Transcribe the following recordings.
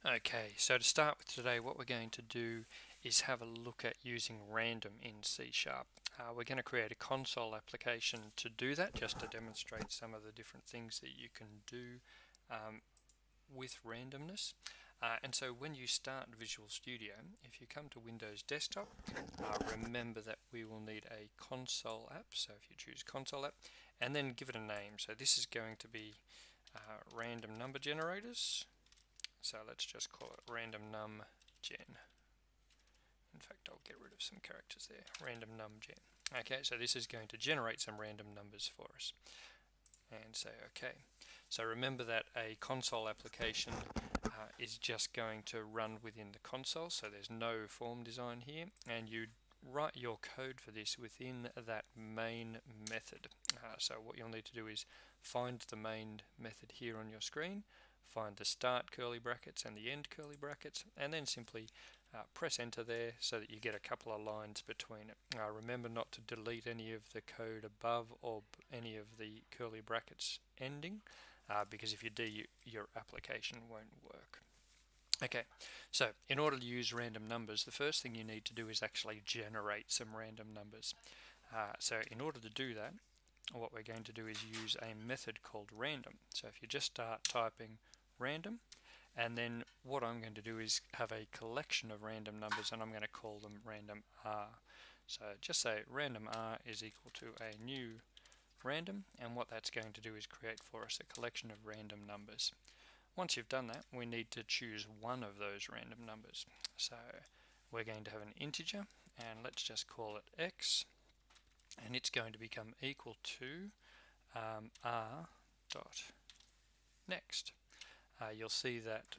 Okay, so to start with today, what we're going to do is have a look at using random in C#. We're going to create a console application to do that, just to demonstrate some of the different things that you can do with randomness. And so when you start Visual Studio, if you come to Windows Desktop, remember that we will need a console app. So if you choose console app, and then give it a name. So this is going to be random number generators. So let's just call it random num gen. In fact, I'll get rid of some characters there. Random num gen. Okay, so this is going to generate some random numbers for us. And say OK. So remember that a console application is just going to run within the console, so there's no form design here, and you write your code for this within that main method. So what you'll need to do is find the main method here on your screen, find the start curly brackets and the end curly brackets, and then simply press enter there so that you get a couple of lines between it. Remember not to delete any of the code above or any of the curly brackets ending, because if you do, your application won't work. Okay, so in order to use random numbers, the first thing you need to do is actually generate some random numbers. So in order to do that, what we're going to do is use a method called random. So if you just start typing random, and then what I'm going to do is have a collection of random numbers, and I'm going to call them random r. So just say random r is equal to a new random, and what that's going to do is create for us a collection of random numbers. Once you've done that, we need to choose one of those random numbers. So we're going to have an integer, and let's just call it x, and it's going to become equal to r dot next. You'll see that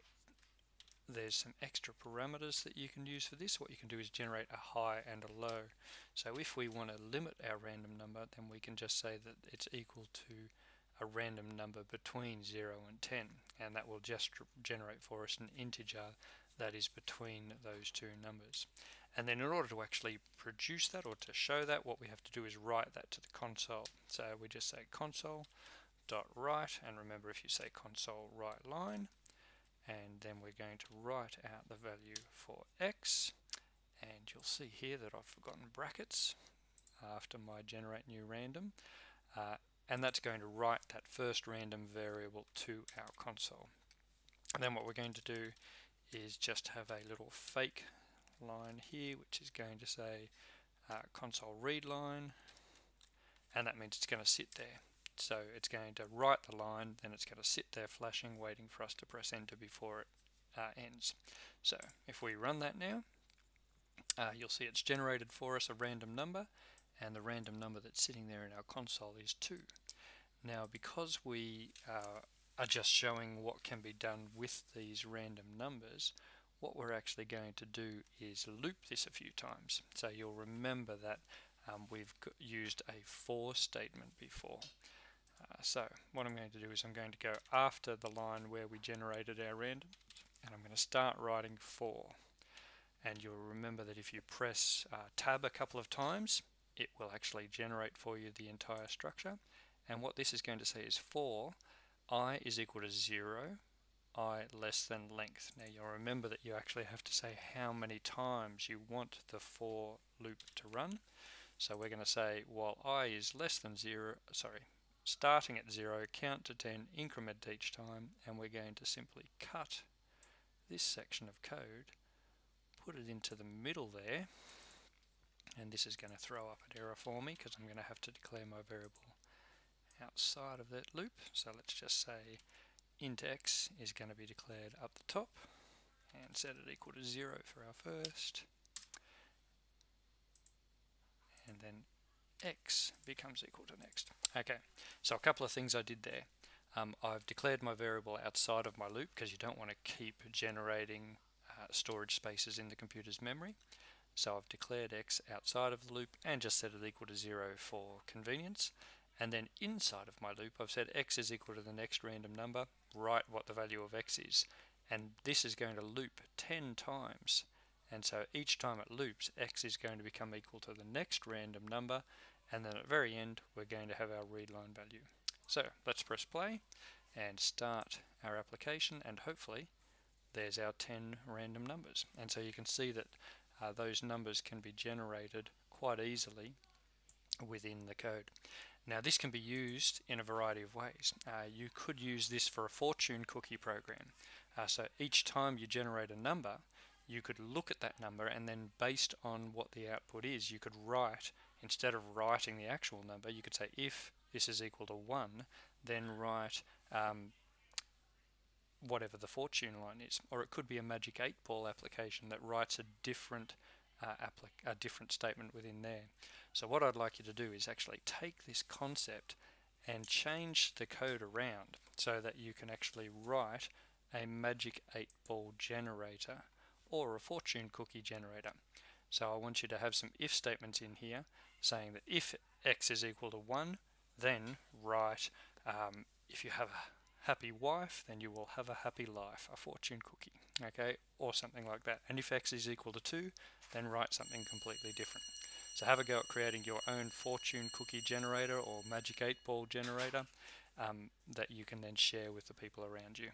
there's some extra parameters that you can use for this. What you can do is generate a high and a low. So if we want to limit our random number, then we can just say that it's equal to a random number between 0 and 10, and that will just generate for us an integer that is between those two numbers. And then in order to actually produce that, or to show that, what we have to do is write that to the console. So we just say console.write, and remember, if you say console write line, and then we're going to write out the value for x, and you'll see here that I've forgotten brackets after my generate new random, and that's going to write that first random variable to our console. And then what we're going to do is just have a little fake line here, which is going to say console read line, and that means it's going to sit there. So it's going to write the line, then it's going to sit there flashing, waiting for us to press enter before it ends. So if we run that now, you'll see it's generated for us a random number, and the random number that's sitting there in our console is 2. Now, because we are just showing what can be done with these random numbers, what we're actually going to do is loop this a few times. So you'll remember that we've used a for statement before. So what I'm going to do is I'm going to go after the line where we generated our random, and I'm going to start writing for. And you'll remember that if you press tab a couple of times, it will actually generate for you the entire structure. And what this is going to say is for I is equal to 0, I less than length. Now you'll remember that you actually have to say how many times you want the for loop to run. So we're going to say while I is less than 0, starting at 0, count to 10, increment each time, and we're going to simply cut this section of code, put it into the middle there, and this is going to throw up an error for me because I'm going to have to declare my variable outside of that loop. So let's just say int x is going to be declared up the top, and set it equal to 0 for our first, and then x becomes equal to next. Okay, so a couple of things I did there. I've declared my variable outside of my loop because you don't want to keep generating storage spaces in the computer's memory. So I've declared x outside of the loop and just set it equal to 0 for convenience. And then inside of my loop, I've said x is equal to the next random number, write what the value of x is. And this is going to loop 10 times. And so each time it loops, x is going to become equal to the next random number, and then at the very end we're going to have our readline value. So let's press play and start our application, and hopefully there's our 10 random numbers. And so you can see that those numbers can be generated quite easily within the code. Now this can be used in a variety of ways. You could use this for a fortune cookie program. So each time you generate a number, you could look at that number, and then based on what the output is, you could write, instead of writing the actual number, you could say if this is equal to 1, then write whatever the fortune line is. Or it could be a Magic 8 Ball application that writes a different statement within there. So what I'd like you to do is actually take this concept and change the code around so that you can actually write a Magic 8 Ball generator or a fortune cookie generator. So I want you to have some if statements in here saying that if x is equal to 1, then write if you have a happy wife, then you will have a happy life, a fortune cookie, okay, or something like that. And if x is equal to 2, then write something completely different. So have a go at creating your own fortune cookie generator or Magic 8 Ball generator that you can then share with the people around you.